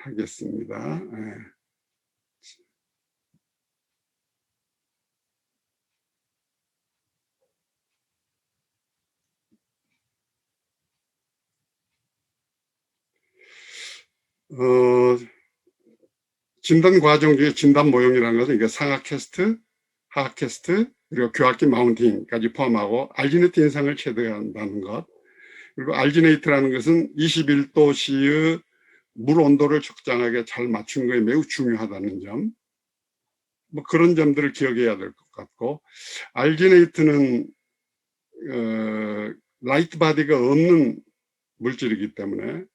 하겠습니다. 진단 과정 중에 진단 모형이라는 것은 이게 상하 캐스트, 하하 캐스트, 그리고 교합기 마운팅까지 포함하고 알지네이트 인상을 체득한다는 것. 그리고 알지네이트라는 것은 21도씨의 물 온도를 적당하게 잘 맞추는 것이 매우 중요하다는 점. 뭐 그런 점들을 기억해야 될 것 같고, 알지네이트는 라이트 바디가 없는 물질이기 때문에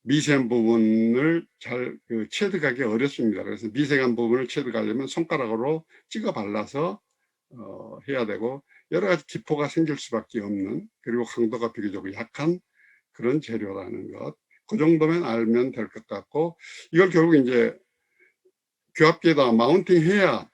미세한 부분을 잘 체득하기 어렵습니다. 그래서 미세한 부분을 체득하려면 손가락으로 찍어 발라서 해야 되고, 여러 가지 기포가 생길 수밖에 없는, 그리고 강도가 비교적 약한 그런 재료라는 것, 그 정도면 알면 될 것 같고, 이걸 결국 이제 교합기에다 마운팅 해야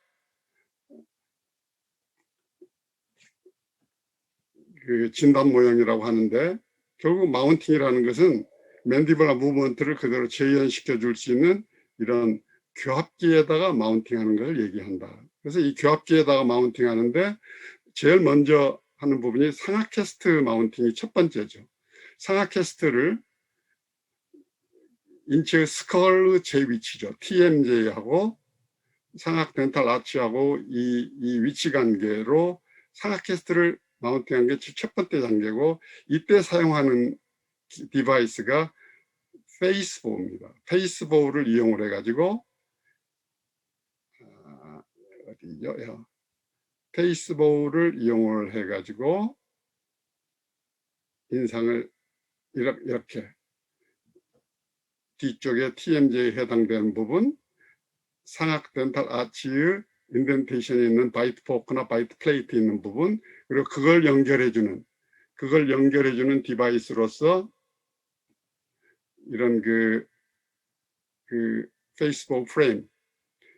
그 진단 모형이라고 하는데, 결국 마운팅이라는 것은 맨디블라 무브먼트를 그대로 재현시켜 줄 수 있는 이런 교합기에다가 마운팅하는 걸 얘기한다. 그래서 이 교합기에다가 마운팅하는데 제일 먼저 하는 부분이 상하 캐스트 마운팅이 첫 번째죠. 상하 캐스트를 인체의 스컬의 제 위치죠. TMJ하고 상하 덴탈 아치하고 이 위치 관계로 상하 캐스트를 마운팅한 게 첫 번째 단계고, 이때 사용하는 디바이스가 페이스보우입니다. 페이스보우를 이용을 해가지고 어디요? 페이스보우를 이용을 해가지고 인상을 이렇게 뒤쪽에 TMJ에 해당되는 부분, 상악 덴탈 아치의 인덴테이션이 있는 바이트 포크나 바이트 플레이트 있는 부분, 그리고 그걸 연결해주는 디바이스로서 이런 그 페이스보우 프레임,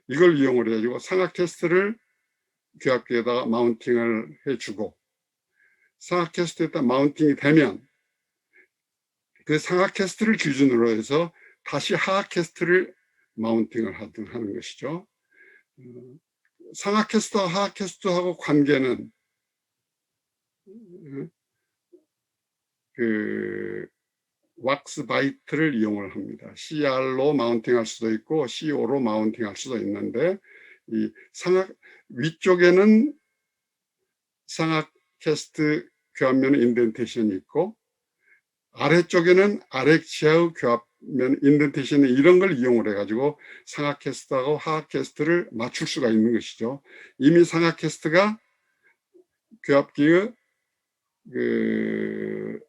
이걸 이용을 해가지고 상악 테스트를 교합기에다가 마운팅을 해주고, 상악 테스트에다 마운팅이 되면 그 상악 테스트를 기준으로 해서 다시 하악 테스트를 마운팅을 하는 것이죠. 상하 캐스트와 하하 캐스트하고 관계는 그 왁스 바이트를 이용을 합니다. CR로 마운팅할 수도 있고 CO로 마운팅할 수도 있는데, 이 상하 위쪽에는 상하 캐스트 교합면 인덴테이션이 있고, 아래쪽에는 아래치아의 교합면 인덴테이션이 이런 걸 이용을 해가지고 상하 캐스트하고 하하 캐스트를 맞출 수가 있는 것이죠. 이미 상하 캐스트가 교합기의 그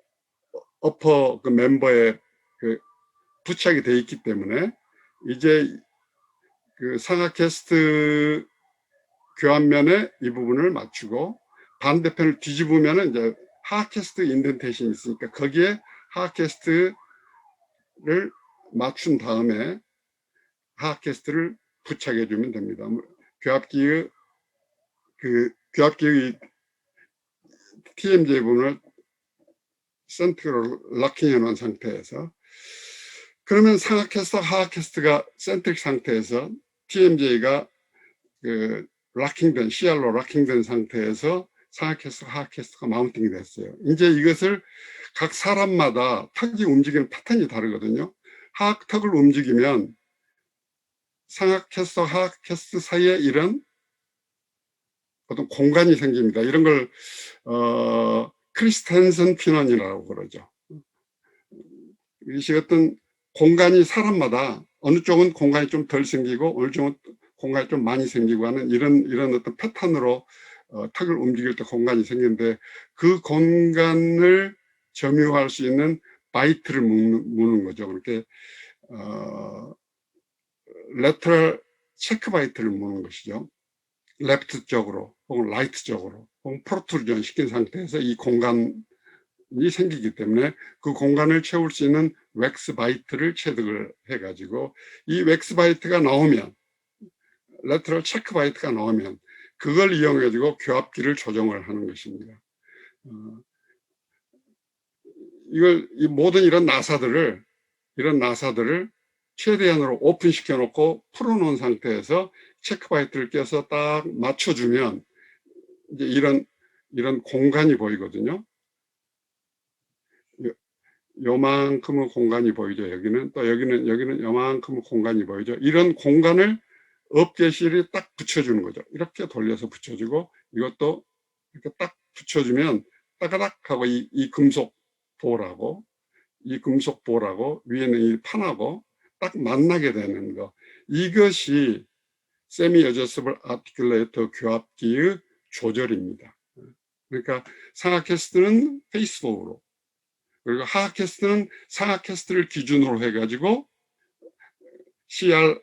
어퍼 그 멤버에 부착이 되어 있기 때문에 이제 그 상하 캐스트 교합면에 이 부분을 맞추고, 반대편을 뒤집으면 이제 하하 캐스트 인덴테이션이 있으니까 거기에 하하 캐스트를 맞춘 다음에 하하 캐스트를 부착해 주면 됩니다. 교합기의 TMJ 부분을 센트로 락킹해 놓은 상태에서, 그러면 상하 캐스트, 하하 캐스트가 센트릭 상태에서 TMJ가 락킹된, CR로 락킹된 상태에서 상하 캐스트, 하하 캐스트가 마운팅이 됐어요. 이제 이것을 각 사람마다 턱이 움직이는 패턴이 다르거든요. 하하 턱을 움직이면 상하 캐스트, 하하 캐스트 사이에 이런 어떤 공간이 생깁니다. 이런 걸 크리스텐슨 피넌이라고 그러죠. 이것이 어떤 공간이 사람마다 어느 쪽은 공간이 좀 덜 생기고 어느 쪽은 공간이 좀 많이 생기고 하는 이런 어떤 패턴으로 턱을 움직일 때 공간이 생기는데, 그 공간을 점유할 수 있는 바이트를 무는 거죠. 그렇게 레터럴 체크 바이트를 무는 것이죠. 레프트 쪽으로 혹은 라이트 쪽으로 혹은 프로트루전 시킨 상태에서 이 공간이 생기기 때문에 그 공간을 채울 수 있는 웩스 바이트를 체득을 해가지고, 이 웩스 바이트가 나오면, 레터럴 체크 바이트가 나오면 그걸 이용해가지고 교합기를 조정을 하는 것입니다. 이 모든 이런 나사들을 최대한으로 오픈시켜 놓고 풀어놓은 상태에서 체크 바이트를 껴서 딱 맞춰주면 이제 이런 공간이 보이거든요. 요만큼의 공간이 보이죠. 여기는 또 여기는 요만큼의 공간이 보이죠. 이런 공간을 업계실이 딱 붙여주는 거죠. 이렇게 돌려서 붙여주고 이것도 이렇게 딱 붙여주면 따가닥 하고 이 금속 볼하고 이 금속 볼하고 위에는 이 판하고 딱 만나게 되는 거. 이것이 세미 어저서블 아티클레이터 교합기의 조절입니다. 그러니까 상하캐스트는 페이스북으로, 그리고 하하캐스트는 상하캐스트를 기준으로 해가지고 CR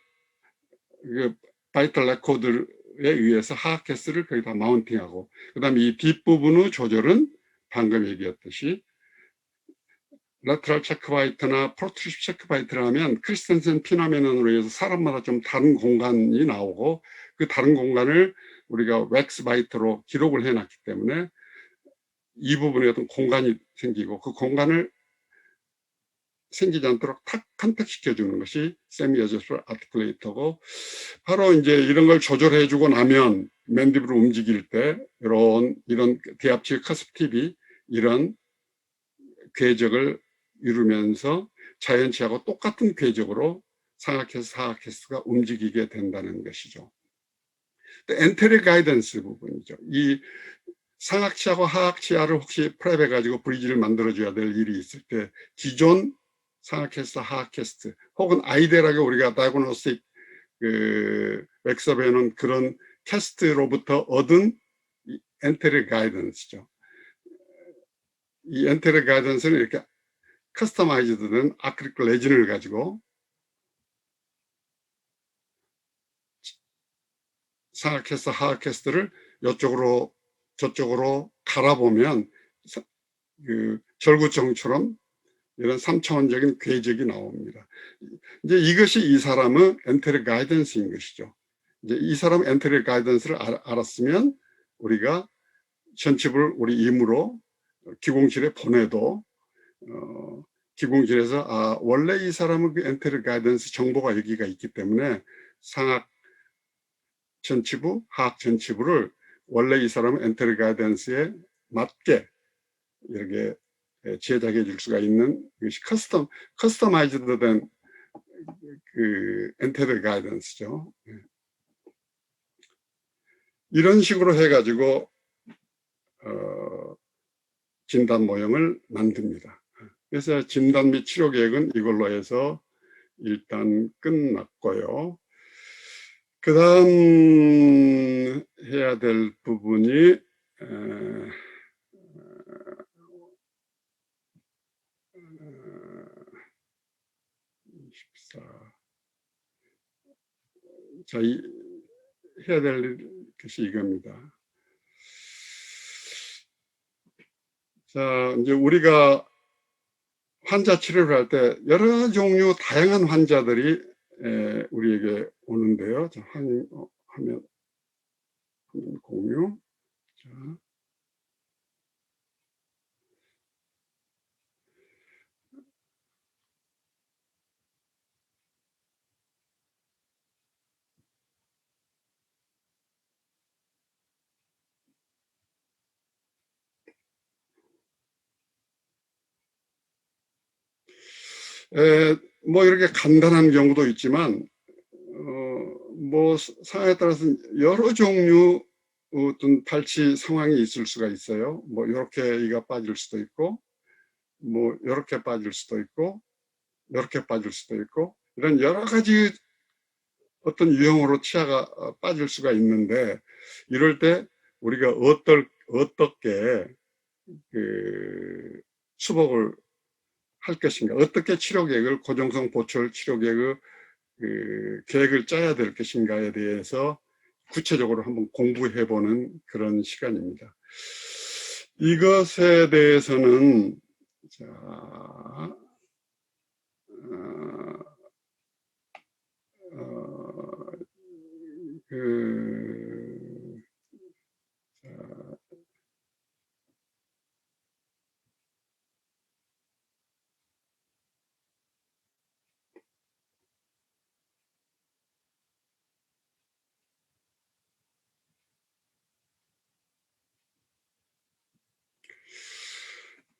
그 바이탈 레코드에 의해서 하하캐스트를 거기다 마운팅하고, 그 다음에 이 뒷부분의 조절은 방금 얘기했듯이 라테럴 체크바이트나 프로트루시브 체크바이트를 하면 크리스텐센 피노메논으로 해서 사람마다 좀 다른 공간이 나오고, 그 다른 공간을 우리가 웩스 바이트로 기록을 해놨기 때문에 이 부분에 어떤 공간이 생기고, 그 공간을 생기지 않도록 탁 컨택시켜 주는 것이 세미 어저스트 아티클레이터고, 바로 이제 이런 걸 조절해 주고 나면 맨디블을 움직일 때 이런 대합치의 커스프팁이 이런 궤적을 이루면서 자연치하고 똑같은 궤적으로 상하캐스트, 하하캐스트가 움직이게 된다는 것이죠. 엔테리 가이던스 부분이죠. 이 상하치하고 하하치하를 혹시 프랩해 가지고 브리지를 만들어줘야 될 일이 있을 때 기존 상하캐스트, 하하캐스트 혹은 아이디얼하게 우리가 다이고노스틱 웹서베는 그런 캐스트로부터 얻은 엔테리 가이던스죠. 이 엔테리 가이던스는 이렇게 커스터마이즈된 아크릴 레진을 가지고 상하캐스트, 하하캐스트를 이쪽으로 저쪽으로 갈아보면 절구정처럼 이런 3차원적인 궤적이 나옵니다. 이제 이것이 이 사람의 엔테리 가이던스인 것이죠. 이제 이 사람 엔테리 가이던스를 알았으면 우리가 전칩을 우리 임으로 기공실에 보내도 기공실에서 원래 이 사람의 그 엔테리 가이던스 정보가 여기가 있기 때문에 상학 전치부, 하학 전치부를 원래 이 사람의 엔테리 가이던스에 맞게 이렇게 제작해 줄 수가 있는 것이 커스터마이즈드 된 그 엔테리 가이던스죠. 이런 식으로 해가지고 진단 모형을 만듭니다. 그래서 진단 및 치료 계획은 이걸로 해서 일단 끝났고요. 그 다음 해야 될 부분이 자, 해야 될 것이 이겁니다. 자, 이제 우리가 환자 치료를 할 때 여러 종류 다양한 환자들이 우리에게 오는데요. 자, 화면 공유. 자. 뭐 이렇게 간단한 경우도 있지만 뭐 상황에 따라서 여러 종류 어떤 발치 상황이 있을 수가 있어요. 뭐 이렇게 이가 빠질 수도 있고, 뭐 이렇게 빠질 수도 있고, 이렇게 빠질 수도 있고, 이런 여러 가지 어떤 유형으로 치아가 빠질 수가 있는데, 이럴 때 우리가 어떻게 수복을 할 것인가, 어떻게 치료 계획을, 고정성 보철 치료 계획을 계획을 짜야 될 것인가에 대해서 구체적으로 한번 공부해보는 그런 시간입니다. 이것에 대해서는 자,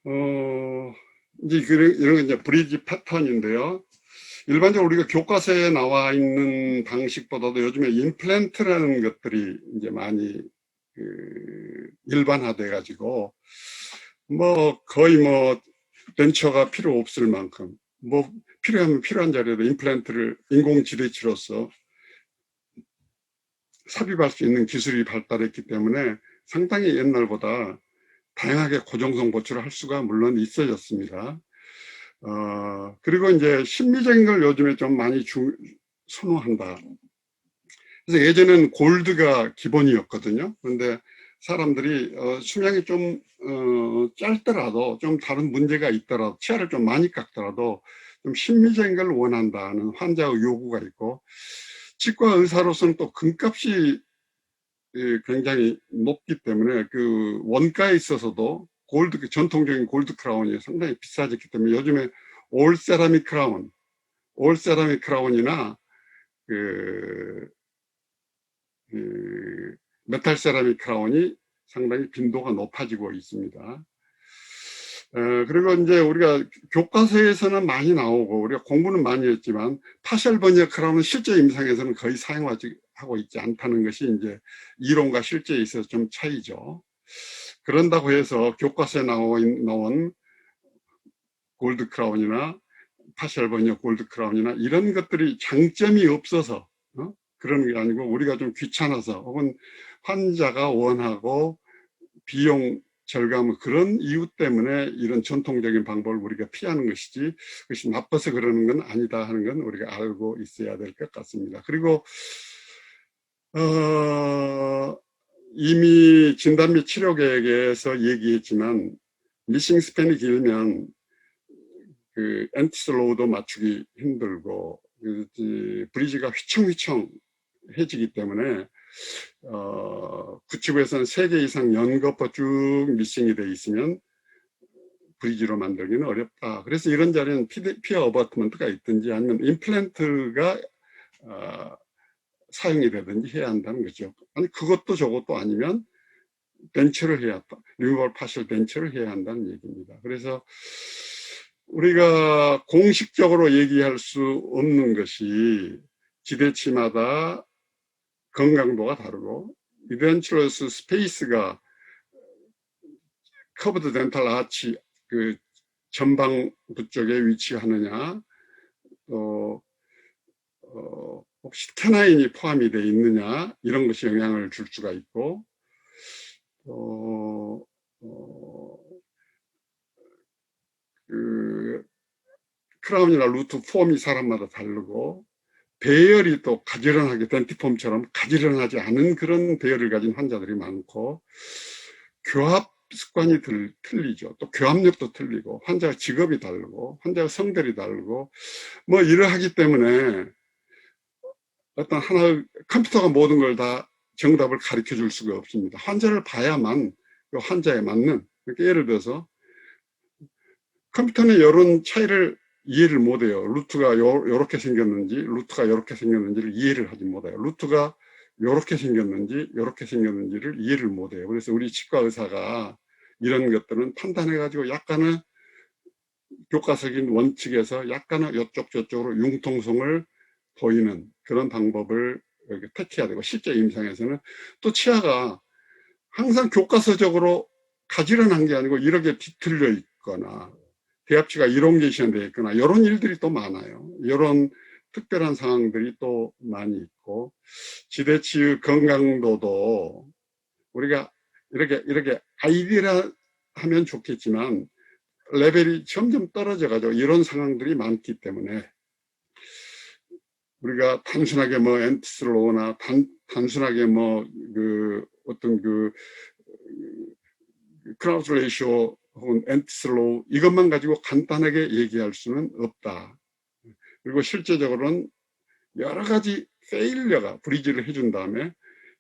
어, 이제 이런 건 이제 브리지 패턴인데요. 일반적으로 우리가 교과서에 나와 있는 방식보다도 요즘에 임플란트라는 것들이 이제 많이 일반화돼 가지고 뭐 거의 뭐 벤처가 필요 없을 만큼 뭐 필요하면 필요한 자리에도 임플란트를 인공지대치로서 삽입할 수 있는 기술이 발달했기 때문에 상당히 옛날보다 다양하게 고정성 보충을 할 수가 물론 있어졌습니다. 그리고 이제 심미적인 걸 요즘에 좀 많이 선호한다. 그래서 예전에는 골드가 기본이었거든요. 그런데 사람들이 수명이 좀 짧더라도 좀 다른 문제가 있더라도 치아를 좀 많이 깎더라도 좀 심미적인 걸 원한다는 환자의 요구가 있고 치과 의사로서는 또 금값이 굉장히 높기 때문에 그 원가에 있어서도 전통적인 골드 크라운이 상당히 비싸졌기 때문에 요즘에 올 세라믹 크라운, 올 세라믹 크라운이나 그, 그 메탈 세라믹 크라운이 상당히 빈도가 높아지고 있습니다. 그리고 이제 우리가 교과서에서는 많이 나오고 우리가 공부는 많이 했지만 파셜 버니어 크라운은 실제 임상에서는 거의 사용하고 있지 않다는 것이 이제 이론과 실제에 있어서 좀 차이죠. 그런다고 해서 교과서에 나온 골드 크라운이나 파셜 버니어 골드 크라운이나 이런 것들이 장점이 없어서 그런 게 아니고 우리가 좀 귀찮아서 혹은 환자가 원하고 비용 절감 그런 이유 때문에 이런 전통적인 방법을 우리가 피하는 것이지 그것이 나빠서 그러는 건 아니다 하는 건 우리가 알고 있어야 될 것 같습니다. 그리고 이미 진단 및 치료 계획에서 얘기했지만 미싱 스팬이 길면 그 엔티슬로우도 맞추기 힘들고 브리지가 휘청휘청해지기 때문에 구치부에서는 3개 이상 연거푸 쭉 미싱이 돼 있으면 브리지로 만들기는 어렵다. 그래서 이런 자리는 피어 어버트먼트가 있든지 아니면 임플란트가 사용이 되든지 해야 한다는 거죠. 아니 그것도 저것도 아니면 벤처를 해야 한다. 리무벌 파셜 벤처를 해야 한다는 얘기입니다. 그래서 우리가 공식적으로 얘기할 수 없는 것이 기대치마다 건강도가 다르고 이벤츄러스 스페이스가 커브드 덴탈 아치 그 전방부 쪽에 위치하느냐 또 혹시 캐나인이 포함이 되어 있느냐 이런 것이 영향을 줄 수가 있고 그 크라운이나 루트 폼이 사람마다 다르고 배열이 또 가지런하게 덴티폼처럼 가지런하지 않은 그런 배열을 가진 환자들이 많고 교합 습관이 틀리죠. 또 교합력도 틀리고 환자 직업이 다르고 환자 성별이 다르고 뭐 이러하기 때문에 어떤 하나의 컴퓨터가 모든 걸 다 정답을 가르쳐 줄 수가 없습니다. 환자를 봐야만 그 환자에 맞는 그러니까 예를 들어서 컴퓨터는 이런 차이를 이해를 못해요. 루트가 요렇게 생겼는지 루트가 요렇게 생겼는지를 이해를 하지 못해요. 루트가 요렇게 생겼는지 요렇게 생겼는지를 이해를 못해요. 그래서 우리 치과 의사가 이런 것들은 판단해 가지고 약간은 교과서적인 원칙에서 약간은 이쪽 저쪽으로 융통성을 보이는 그런 방법을 택해야 되고 실제 임상에서는 또 치아가 항상 교과서적으로 가지런한 게 아니고 이렇게 뒤틀려 있거나 대합치가 이론게이션 되어 있거나 이런 일들이 또 많아요. 이런 특별한 상황들이 또 많이 있고 지대치의 건강도도 우리가 이렇게 아이디라 하면 좋겠지만 레벨이 점점 떨어져 가지고 이런 상황들이 많기 때문에 우리가 단순하게 뭐 엔티슬로우나 단순하게 뭐 그 어떤 그 크라우스 레이쇼 혹은 엔티슬로우 이것만 가지고 간단하게 얘기할 수는 없다. 그리고 실제적으로는 여러 가지 페일러가 브리지를 해준 다음에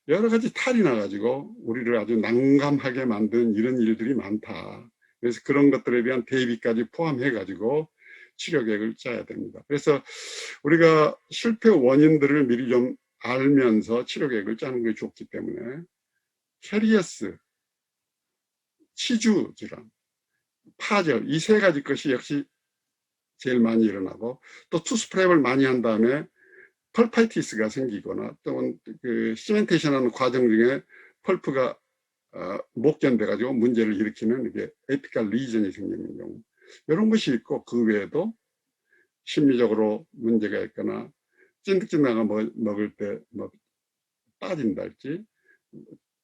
여러 가지 탈이 나가지고 우리를 아주 난감하게 만든 이런 일들이 많다. 그래서 그런 것들에 대한 대비까지 포함해가지고 치료 계획을 짜야 됩니다. 그래서 우리가 실패 원인들을 미리 좀 알면서 치료 계획을 짜는 게 좋기 때문에 캐리어스, 치주 질환, 파절, 이 세 가지 것이 역시 제일 많이 일어나고, 또 투스프랩을 많이 한 다음에 펄파이티스가 생기거나 또는 그 시멘테이션하는 과정 중에 펄프가 목전돼 가지고 문제를 일으키는 이게 에피칼 리전이 생기는 경우, 이런 것이 있고, 그 외에도 심리적으로 문제가 있거나 찐득찐득한 먹을 때 뭐 빠진달지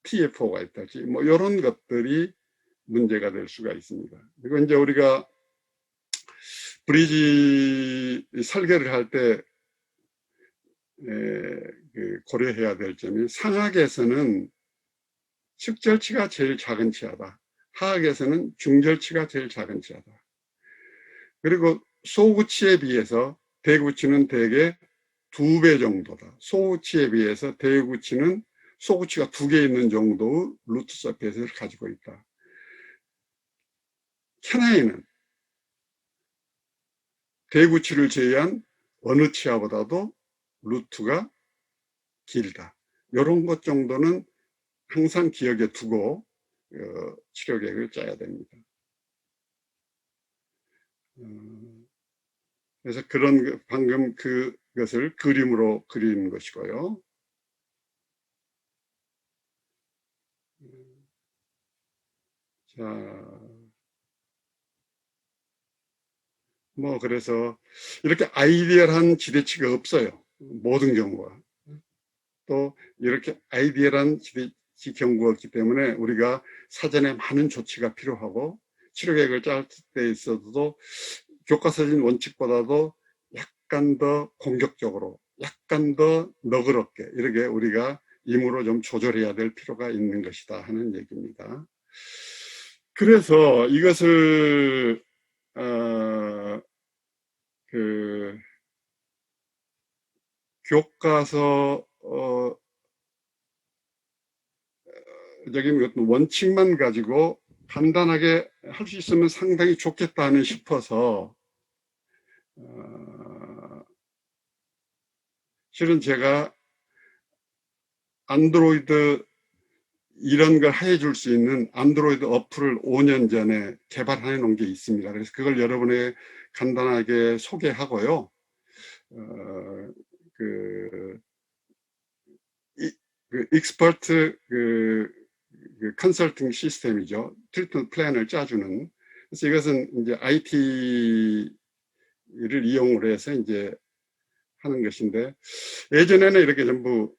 TFO가 있달지 뭐 이런 것들이 문제가 될 수가 있습니다. 그리고 이제 우리가 브리지 설계를 할 때 고려해야 될 점이, 상하계에서는 측절치가 제일 작은 치아다. 하악에서는 중절치가 제일 작은 치아다. 그리고 소구치에 비해서 대구치는 대개 2배 정도다. 소구치에 비해서 대구치는 소구치가 2개 있는 정도의 루트 서페이스를 가지고 있다. 캐나이는 대구치를 제외한 어느 치아보다도 루트가 길다. 이런 것 정도는 항상 기억에 두고 치료 계획을 짜야 됩니다. 그래서 방금 그것을 그림으로 그리는 것이고요. 자, 뭐 그래서 이렇게 아이디얼한 지대치가 없어요. 모든 경우가. 또 이렇게 아이디얼한 지대치 경우가 없기 때문에 우리가 사전에 많은 조치가 필요하고, 치료 계획을 짤 때 있어도 교과서적인 원칙보다도 약간 더 공격적으로, 약간 더 너그럽게 이렇게 우리가 임으로 좀 조절해야 될 필요가 있는 것이다 하는 얘기입니다. 그래서 이것을 교과서 적인 원칙만 가지고 간단하게 할 수 있으면 상당히 좋겠다는 싶어서, 실은 제가 안드로이드 이런 걸 해줄 수 있는 안드로이드 어플을 5년 전에 개발해 놓은 게 있습니다. 그래서 그걸 여러분에게 간단하게 소개하고요. 그 익스퍼트 컨설팅 시스템이죠. 트리트먼트 플랜을 짜주는. 그래서 이것은 이제 IT를 이용을 해서 이제 하는 것인데, 예전에는 이렇게 전부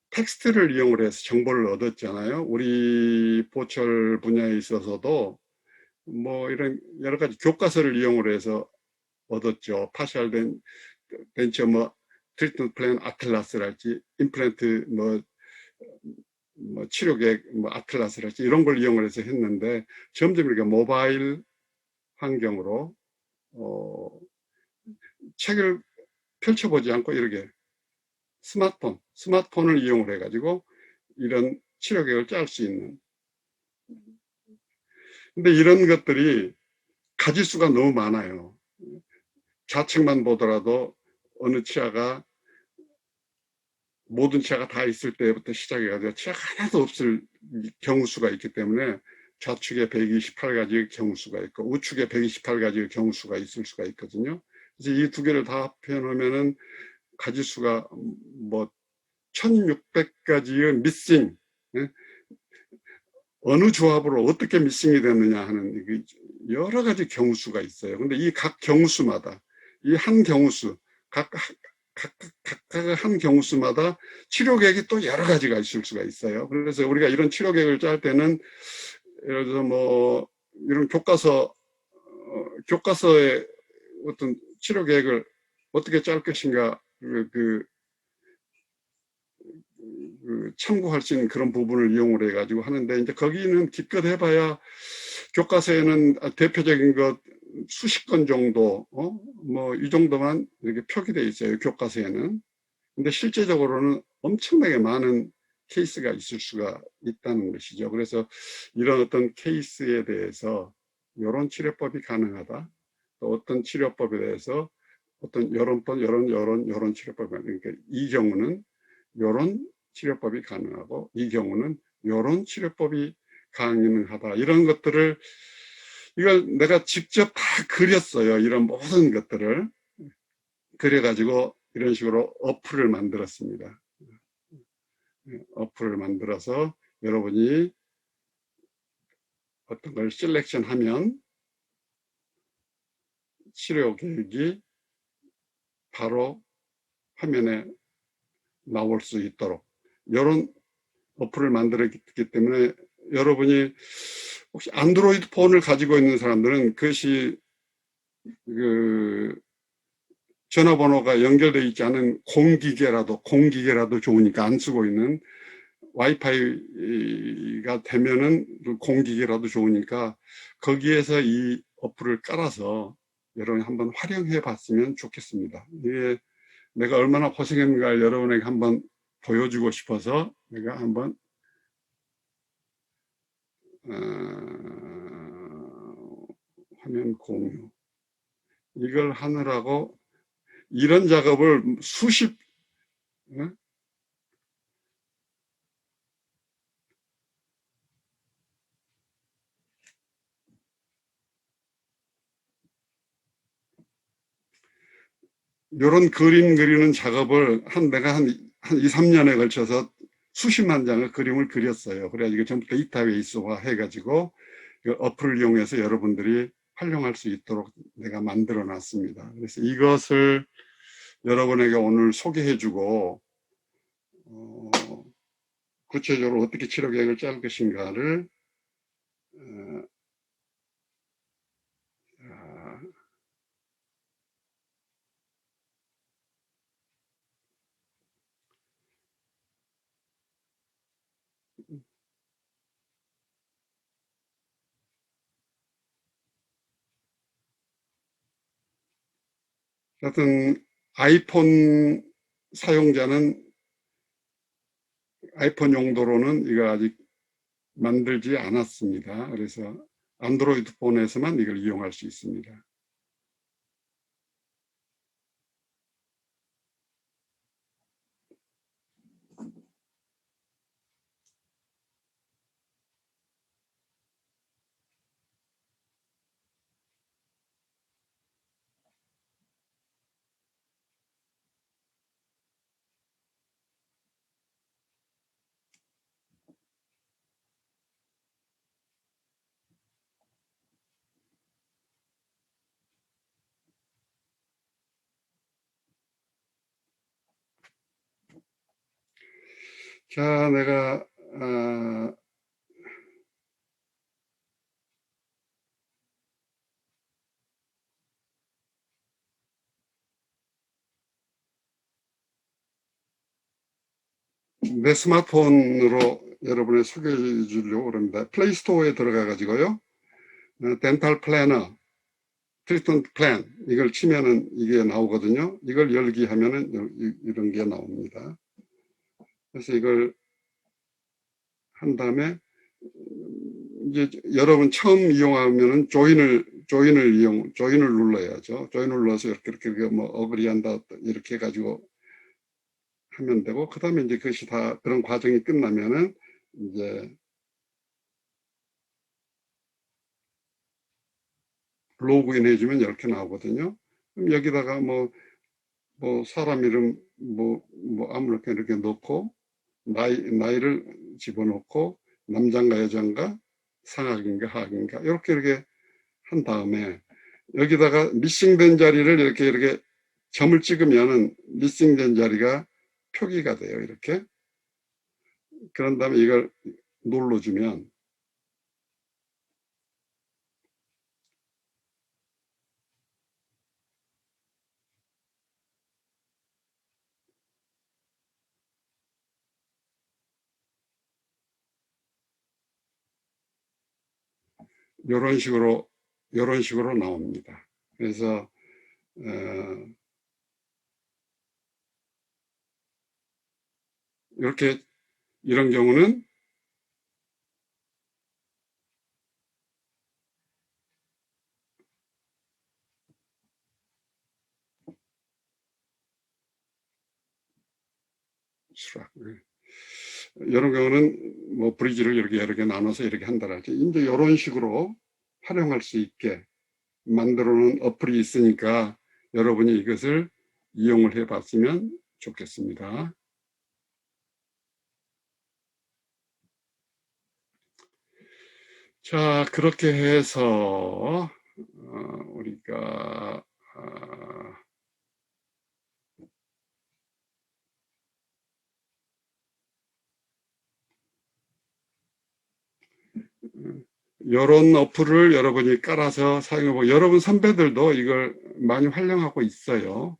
텍스트를 이용을 해서 정보를 얻었잖아요. 우리 보철 분야에 있어서도 뭐 이런 여러 가지 교과서를 이용을 해서 얻었죠. 파셜 벤처 트리트먼트 플랜 아틀라스랄지, 임플란트 치료 계획 아틀라스랄지 이런 걸 이용을 해서 했는데, 점점 이렇게 모바일 환경으로 책을 펼쳐보지 않고 이렇게 스마트폰을 이용을 해가지고 이런 치료 계획을 짤 수 있는. 근데 이런 것들이 가지수가 너무 많아요. 좌측만 보더라도 어느 치아가, 모든 치아가 다 있을 때부터 시작해가지고 치아가 하나도 없을 경우수가 있기 때문에 좌측에 128가지의 경우수가 있고 우측에 128가지의 경우수가 있을 수가 있거든요. 그래서 이 두 개를 다 합해놓으면은 가지수가 1600가지의 미싱, 어느 조합으로 어떻게 미싱이 됐느냐 하는 여러 가지 경우수가 있어요. 근데 이 각 경우수마다, 이 한 경우수, 각각 한 경우수마다 치료 계획이 또 여러 가지가 있을 수가 있어요. 그래서 우리가 이런 치료 계획을 짤 때는, 예를 들어서 이런 교과서의 어떤 치료 계획을 어떻게 짤 것인가, 참고할 수 있는 그런 부분을 이용을 해가지고 하는데, 이제 거기는 기껏 해봐야 교과서에는 대표적인 것 수십 건 정도, 이 정도만 이렇게 표기되어 있어요, 교과서에는. 근데 실제적으로는 엄청나게 많은 케이스가 있을 수가 있다는 것이죠. 그래서 이런 어떤 케이스에 대해서 이런 치료법이 가능하다, 또 어떤 치료법에 대해서 어떤 이런 치료법이, 그러니까 이 경우는 이런 치료법이 가능하고 이 경우는 이런 치료법이 가능하다. 이런 것들을 이걸 내가 직접 다 그렸어요. 이런 모든 것들을 그려가지고 이런 식으로 어플을 만들었습니다. 어플을 만들어서 여러분이 어떤 걸 셀렉션 하면 치료 계획이 바로 화면에 나올 수 있도록 이런 어플을 만들었기 때문에 여러분이 혹시 안드로이드 폰을 가지고 있는 사람들은 그것이 그 전화번호가 연결되어 있지 않은 공기계라도 좋으니까 안 쓰고 있는 와이파이가 되면은 공기계라도 좋으니까 거기에서 이 어플을 깔아서 여러분이 한번 활용해 봤으면 좋겠습니다. 이게 내가 얼마나 고생했는가 여러분에게 한번 보여주고 싶어서 내가 한번 화면 공유 이걸 하느라고 이런 작업을 수십 이런 그림 그리는 작업을 내가 한 2, 3년에 걸쳐서 수십만 장의 그림을 그렸어요. 그래가지고 전부 데이터베이스화 해가지고 어플을 이용해서 여러분들이 활용할 수 있도록 내가 만들어 놨습니다. 그래서 이것을 여러분에게 오늘 소개해주고 구체적으로 어떻게 치료 계획을 짤 것인가를 하여튼 아이폰 사용자는 아이폰 용도로는 이거 아직 만들지 않았습니다. 그래서 안드로이드 폰에서만 이걸 이용할 수 있습니다. 자, 내가 내 스마트폰으로 여러분을 소개해 주려고 합니다. 플레이스토어에 들어가 가지고요. 덴탈 플래너, 트리트먼트 플랜 이걸 치면은 이게 나오거든요. 이걸 열기 하면은 이런 게 나옵니다. 그래서 이걸 한 다음에 이제 여러분 처음 이용하면은 조인을 눌러야죠. 조인을 눌러서 이렇게 뭐 어그리한다 이렇게 해가지고 하면 되고 그 다음에 이제 그것이 다 그런 과정이 끝나면은 이제 로그인 해주면 이렇게 나오거든요. 그럼 여기다가 뭐 사람 이름 뭐 아무렇게 이렇게 넣고 나이를 집어넣고 남자인가 여자인가 상학인가 하학인가 이렇게 한 다음에 여기다가 미싱된 자리를 이렇게 점을 찍으면은 미싱된 자리가 표기가 돼요. 이렇게. 그런 다음에 이걸 눌러주면 이런 식으로 나옵니다. 그래서 이렇게 이런 경우는 수락 이런 경우는 뭐 브리지를 이렇게 여러 개 나눠서 이렇게 한다랄지 이제 이런 식으로 활용할 수 있게 만들어 놓은 어플이 있으니까 여러분이 이것을 이용을 해 봤으면 좋겠습니다. 자, 그렇게 해서 우리가 이런 어플을 여러분이 깔아서 사용해보고 여러분 선배들도 이걸 많이 활용하고 있어요.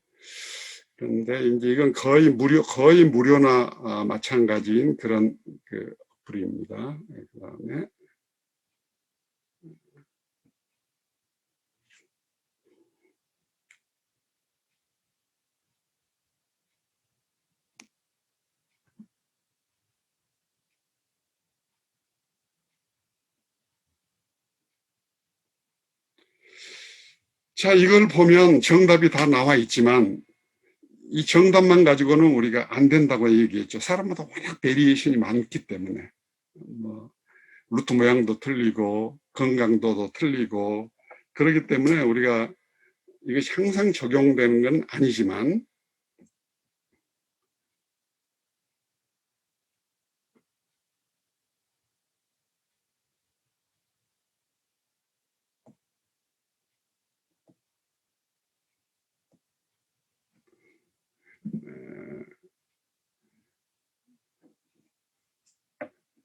그런데 이제 이건 거의 무료나 마찬가지인 그런 그 어플입니다. 그 다음에 자, 이걸 보면 정답이 다 나와 있지만 이 정답만 가지고는 우리가 안 된다고 얘기했죠. 사람마다 워낙 베리에이션이 많기 때문에 뭐 루트 모양도 틀리고 건강도도 틀리고 그렇기 때문에 우리가 이것이 항상 적용되는 건 아니지만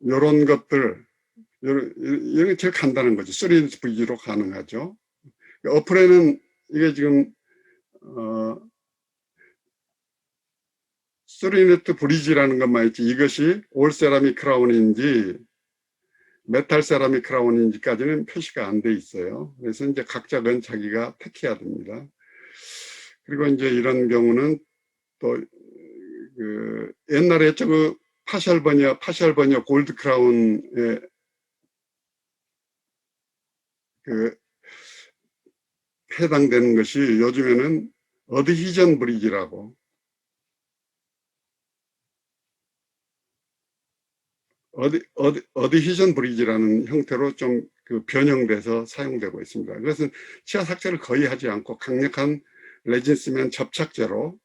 이런 것들 이런 게 제일 간단한 거죠. 3VG로 가능하죠. 어플에는 이게 지금 3네트 브리지라는 것만 있지 이것이 올 세라믹 크라운인지 메탈 세라믹 크라운인지까지는 표시가 안 돼 있어요. 그래서 이제 각자 건 자기가 택해야 됩니다. 그리고 이제 이런 경우는 또 그 옛날에 저거 파셜 버니어 골드 크라운에 그 해당되는 것이 요즘에는 어드히전 브리지라고 어드히전 브리지라는 형태로 좀 그 변형돼서 사용되고 있습니다. 그것은 치아 삭제를 거의 하지 않고 강력한 레진스면 접착제로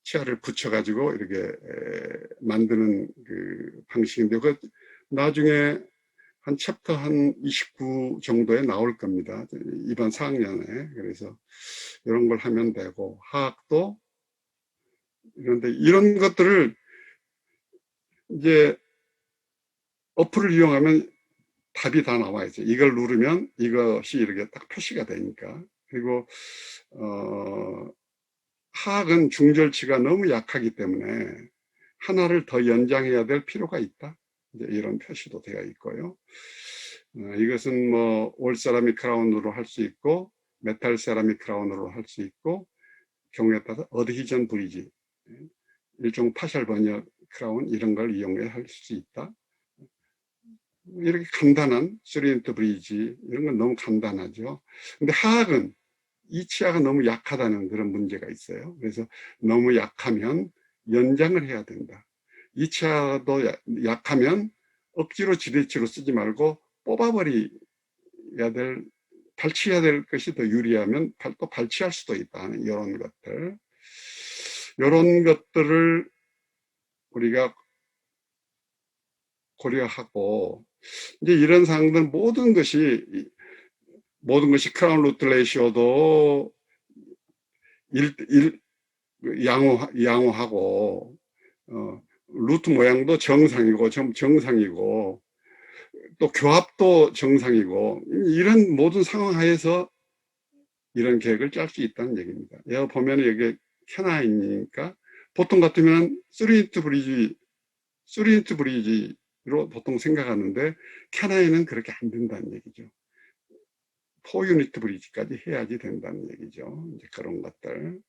치아를 붙여가지고 이렇게 만드는 그 방식인데 그 나중에 한 챕터 한 29 정도에 나올 겁니다. 이번 4학년에. 그래서 이런 걸 하면 되고 화학도 이런데 이런 것들을 이제 어플을 이용하면 답이 다 나와 있어요. 이걸 누르면 이것이 이렇게 딱 표시가 되니까. 그리고 화학은 중절치가 너무 약하기 때문에 하나를 더 연장해야 될 필요가 있다. 이제 이런 표시도 되어 있고요. 이것은 뭐 올 세라믹 크라운으로 할 수 있고 메탈 세라믹 크라운으로 할 수 있고 경우에 따라서 어드히전 브리지 일종 파셜 버니어 크라운 이런 걸 이용해 할 수 있다. 이렇게 간단한 3인트 브리지 이런 건 너무 간단하죠. 근데 화학은 이 치아가 너무 약하다는 그런 문제가 있어요. 그래서 너무 약하면 연장을 해야 된다. 이 치아도 약하면 억지로 지대치로 쓰지 말고 뽑아버려야 될 발치해야 될 것이 더 유리하면 또 발치할 수도 있다. 이런 것들. 이런 것들을 우리가 고려하고 이제 이런 사항들 모든 것이 크라운 루트 레이시오도 양호하고 루트 모양도 정상이고 또 교합도 정상이고 이런 모든 상황 하에서 이런 계획을 짤 수 있다는 얘기입니다. 여기 보면 여기 캐나인이니까 보통 같으면 3인트 브리지로 보통 생각하는데 캐나인은 그렇게 안 된다는 얘기죠. 4유니트 브리지까지 해야지 된다는 얘기죠. 이제 그런 것들.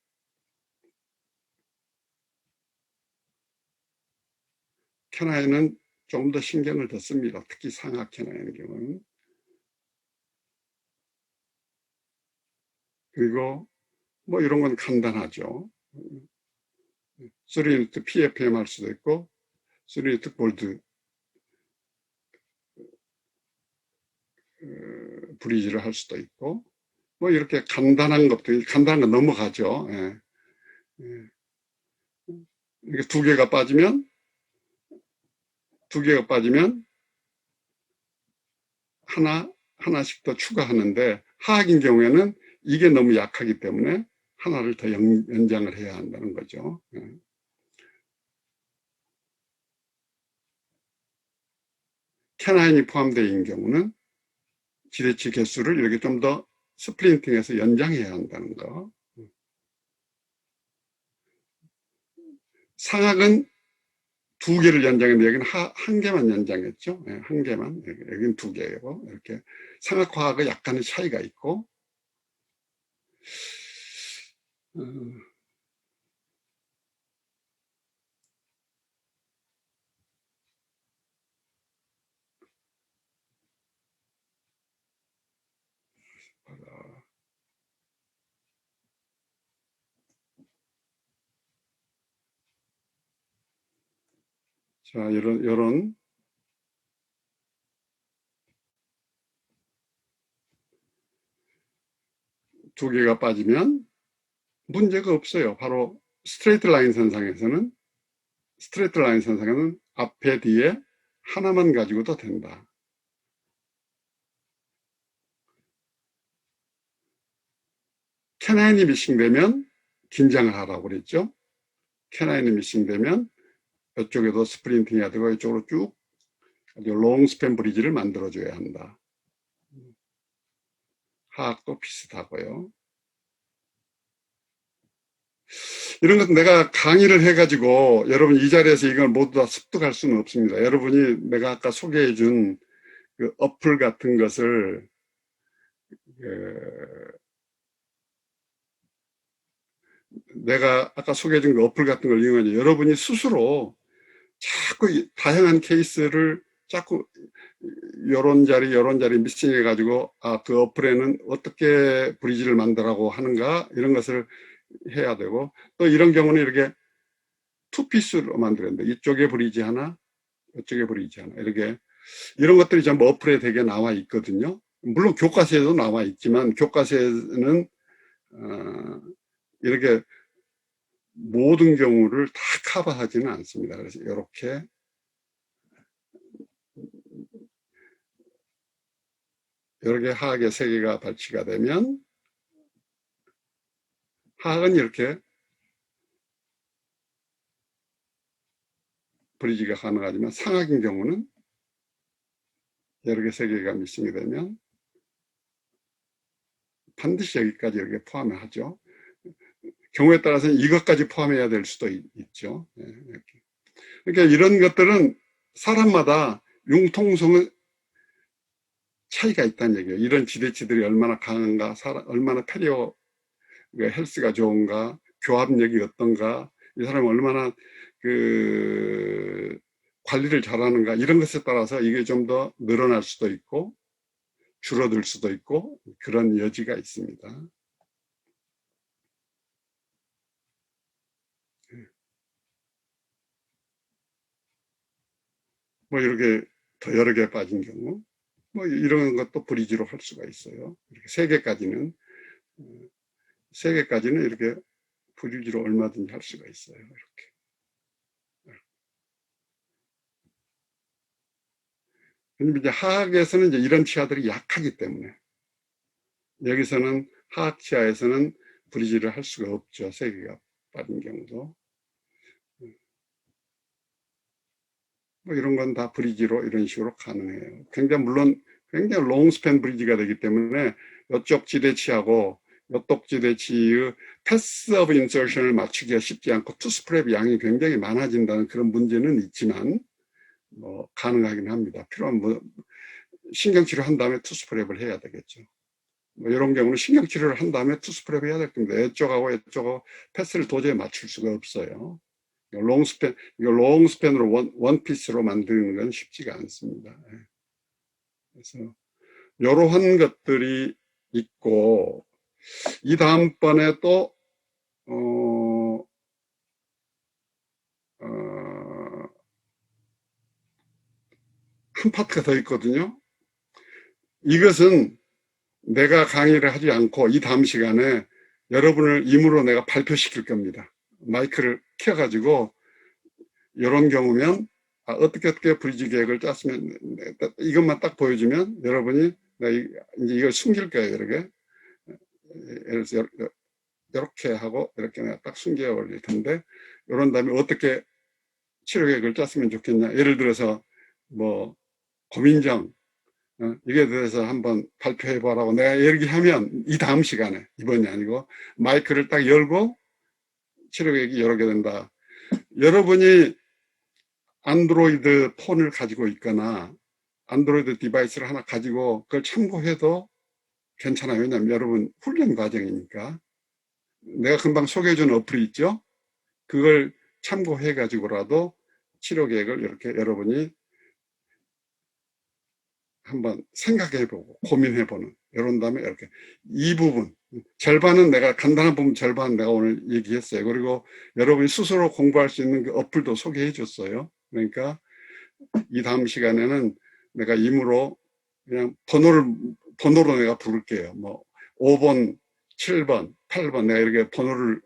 캐나인은 좀 더 신경을 더 씁니다. 특히 상하 캐나인의 경우는. 그리고 뭐 이런 건 간단하죠. 3유니트 PFM 할 수도 있고 3유니트 골드 브리지를 할 수도 있고 뭐 이렇게 간단한 것들, 간단한 건 넘어가죠. 예. 예. 이렇게 두 개가 빠지면 하나씩 더 추가하는데 화학인 경우에는 이게 너무 약하기 때문에 하나를 더 연장을 해야 한다는 거죠. 예. 캐나인이 포함되어 있는 경우는 지대치 개수를 이렇게 좀 더 스플린팅해서 연장해야 한다는 거. 상악은 두 개를 연장했는데 여기는 한 개만 연장했죠. 네, 한 개만. 여기는 두 개고 이렇게 상악화학은 약간의 차이가 있고 자, 이런 두 개가 빠지면 문제가 없어요. 바로 스트레이트 라인 선상에서는 앞에 뒤에 하나만 가지고도 된다. 캐나인이 미싱되면 긴장을 하라고 그랬죠. 캐나인이 미싱되면 이쪽에도 스프린팅 해야 되고 이쪽으로 쭉 롱스팬 브리지를 만들어줘야 한다. 화학도 비슷하고요. 이런 것은 내가 강의를 해가지고 여러분 이 자리에서 이걸 모두 다 습득할 수는 없습니다. 여러분이 내가 아까 소개해준 그 어플 같은 것을 내가 아까 소개해준 그 어플 같은 걸 이용하니 여러분이 스스로 자꾸 다양한 케이스를 자꾸 요런 자리 미싱해 가지고 그 어플에는 어떻게 브리지를 만들라고 하는가 이런 것을 해야 되고 또 이런 경우는 이렇게 투피스로 만들었는데 이쪽에 브리지 하나 이쪽에 브리지 하나 이렇게 이런 것들이 전부 어플에 되게 나와 있거든요. 물론 교과서에도 나와 있지만 교과서에는 이렇게 모든 경우를 다 커버하지는 않습니다. 그래서 이렇게 여러 개 화학의 세계가 발치가 되면 화학은 이렇게 브리지가 가능하지만 상학인 경우는 여러 개 세계가 미싱이 되면 반드시 여기까지 이렇게 포함을 하죠. 경우에 따라서는 이것까지 포함해야 될 수도 있죠. 이렇게. 그러니까 이런 것들은 사람마다 융통성의 차이가 있다는 얘기예요. 이런 지대치들이 얼마나 강한가, 얼마나 페리오 헬스가 좋은가, 교합력이 어떤가, 이 사람이 얼마나 그 관리를 잘하는가 이런 것에 따라서 이게 좀 더 늘어날 수도 있고 줄어들 수도 있고 그런 여지가 있습니다. 뭐 이렇게 더 여러 개 빠진 경우 뭐 이런 것도 브리지로 할 수가 있어요. 이렇게 세 개까지는 이렇게 브리지로 얼마든지 할 수가 있어요. 이렇게. 근데 이제 화학에서는 이제 이런 치아들이 약하기 때문에 여기서는 화학 치아에서는 브리지를 할 수가 없죠. 세 개가 빠진 경우도. 뭐 이런 건 다 브리지로 이런 식으로 가능해요. 물론 굉장히 롱스팬 브리지가 되기 때문에 이쪽 지대치하고 이쪽 지대치의 패스 오브 인서션을 맞추기가 쉽지 않고 투스프랩 양이 굉장히 많아진다는 그런 문제는 있지만 뭐 가능하긴 합니다. 필요한 뭐 신경치료 한 다음에 투스프랩을 해야 되겠죠. 뭐 이런 경우는 신경치료를 한 다음에 투스프랩 해야 될 겁니다. 이쪽하고 패스를 도저히 맞출 수가 없어요. 롱스팬으로 원피스로 만드는 건 쉽지가 않습니다. 그래서 이러한 것들이 있고 이 다음번에 또 한 파트가 더 있거든요. 이것은 내가 강의를 하지 않고 이 다음 시간에 여러분을 임으로 내가 발표시킬 겁니다. 마이크를 켜가지고 이런 경우면 어떻게 브리지 계획을 짰으면 이것만 딱 보여주면 여러분이 이제 이걸 숨길 거예요. 이렇게 예를 들어서 이렇게 하고 이렇게 내가 딱 숨겨 올릴 텐데 이런 다음에 어떻게 치료 계획을 짰으면 좋겠냐. 예를 들어서 뭐 고민정 이게 대해서 한번 발표해 보라고 내가 얘기하면 이 다음 시간에 이번이 아니고 마이크를 딱 열고 치료 계획이 여러 개 된다. 여러분이 안드로이드 폰을 가지고 있거나 안드로이드 디바이스를 하나 가지고 그걸 참고해도 괜찮아요. 왜냐하면 여러분 훈련 과정이니까. 내가 금방 소개해준 어플이 있죠. 그걸 참고해 가지고라도 치료 계획을 이렇게 여러분이 한번 생각해보고 고민해보는 이런 다음에 이렇게 이 부분 절반은 내가 간단한 부분 절반 내가 오늘 얘기했어요. 그리고 여러분이 스스로 공부할 수 있는 그 어플도 소개해 줬어요. 그러니까 이 다음 시간에는 내가 임으로 그냥 번호로 내가 부를게요. 뭐 5번, 7번, 8번 내가 이렇게 번호를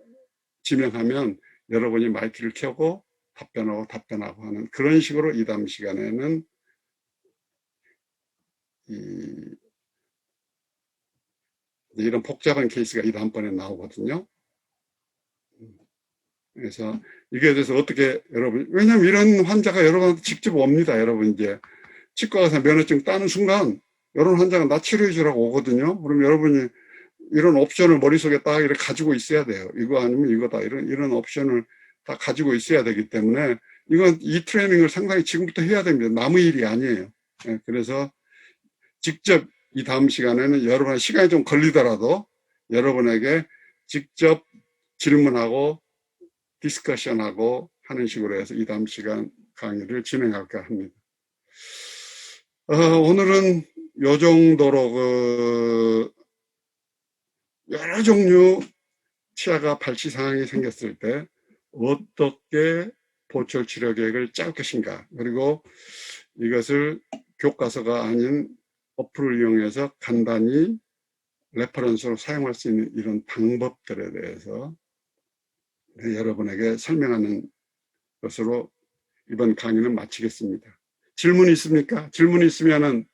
지명하면 여러분이 마이크를 켜고 답변하고 하는 그런 식으로 이 다음 시간에는 이런 복잡한 케이스가 이 다음번에 나오거든요. 그래서 이게 대해서 어떻게 여러분, 왜냐면 이런 환자가 여러분한테 직접 옵니다. 여러분 이제 치과 가서 면허증 따는 순간 이런 환자가 나 치료해 주라고 오거든요. 그럼 여러분이 이런 옵션을 머릿속에 딱 이렇게 가지고 있어야 돼요. 이거 아니면 이거다. 이런 옵션을 다 가지고 있어야 되기 때문에 이 트레이닝을 상당히 지금부터 해야 됩니다. 남의 일이 아니에요. 그래서 직접 이 다음 시간에는 여러분의 시간이 좀 걸리더라도 여러분에게 직접 질문하고 디스커션하고 하는 식으로 해서 이 다음 시간 강의를 진행할까 합니다. 오늘은 요 정도로 여러 종류 치아가 발치 상황이 생겼을 때 어떻게 보철 치료 계획을 짤 것인가, 그리고 이것을 교과서가 아닌 어플을 이용해서 간단히 레퍼런스로 사용할 수 있는 이런 방법들에 대해서 여러분에게 설명하는 것으로 이번 강의는 마치겠습니다. 질문이 있습니까? 질문이 있으면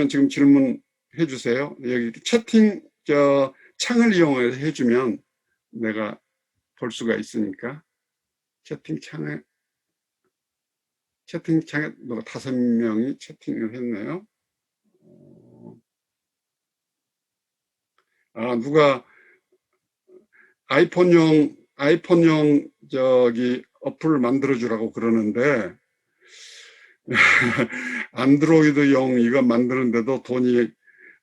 지금 질문해 주세요. 여기 채팅 창을 이용해서 해주면 내가 볼 수가 있으니까 채팅창에 뭐 5명이 채팅을 했네요. 누가 아이폰용 어플을 만들어 주라고 그러는데 안드로이드용 이거 만드는데도 돈이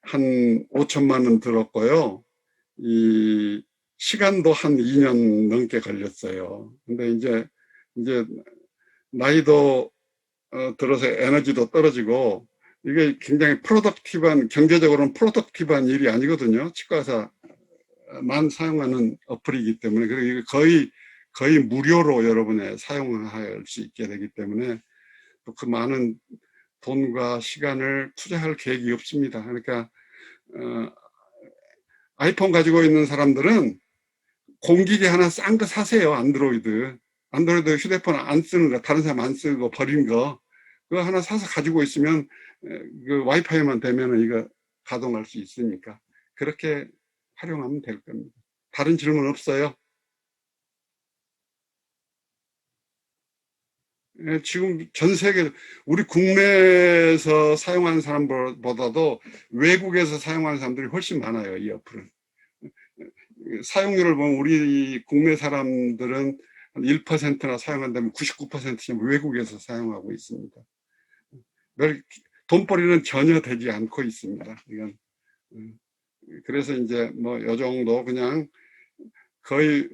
한 5천만 원 들었고요. 이 시간도 한 2년 넘게 걸렸어요. 근데 이제 나이도 들어서 에너지도 떨어지고 이게 굉장히 경제적으로는 프로덕티브한 일이 아니거든요. 치과사만 사용하는 어플이기 때문에. 그리고 이게 거의 무료로 여러분의 사용할 수 있게 되기 때문에 또 그 많은 돈과 시간을 투자할 계획이 없습니다. 그러니까 아이폰 가지고 있는 사람들은 공기계 하나 싼 거 사세요. 안드로이드 휴대폰 안 쓰는 거, 다른 사람 안 쓰고 버린 거, 그거 하나 사서 가지고 있으면 그 와이파이만 되면 이거 가동할 수 있으니까 그렇게 활용하면 될 겁니다. 다른 질문 없어요? 지금 전 세계 우리 국내에서 사용하는 사람보다도 외국에서 사용하는 사람들이 훨씬 많아요. 이 어플은. 사용률을 보면 우리 국내 사람들은 한 1%나 사용한다면 99%는 외국에서 사용하고 있습니다. 돈벌이는 전혀 되지 않고 있습니다. 이건 그래서 이제 뭐 요 정도 그냥 거의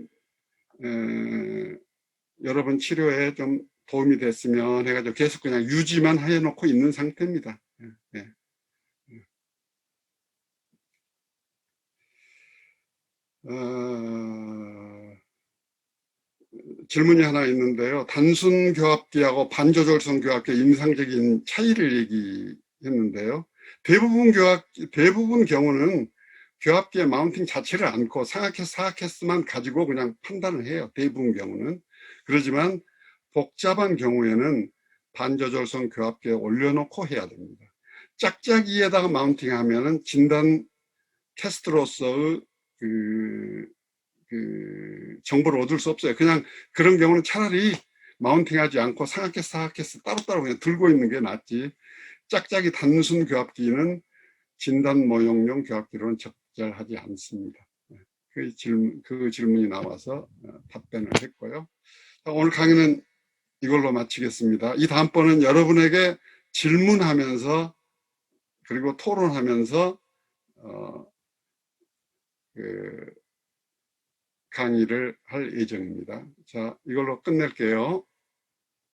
여러분 치료에 좀 도움이 됐으면 해가지고 계속 그냥 유지만 해놓고 있는 상태입니다. 예. 질문이 하나 있는데요. 단순 교합기하고 반조절성 교합기 임상적인 차이를 얘기했는데요. 대부분 경우는 교합기의 마운팅 자체를 않고 상하캐스트, 하하캐스트만 가지고 그냥 판단을 해요. 대부분 경우는. 그렇지만 복잡한 경우에는 반조절성 교합기에 올려놓고 해야 됩니다. 짝짝이에다가 마운팅하면은 진단 캐스트로서의 정보를 얻을 수 없어요. 그냥 그런 경우는 차라리 마운팅하지 않고 상하캐스트, 하하캐스트 따로따로 그냥 들고 있는 게 낫지. 짝짝이 단순 교합기는 진단 모형용 교합기로는 적절하지 않습니다. 그 질문이 나와서 답변을 했고요. 오늘 강의는 이걸로 마치겠습니다. 이 다음번은 여러분에게 질문하면서 그리고 토론하면서 강의를 할 예정입니다. 자, 이걸로 끝낼게요.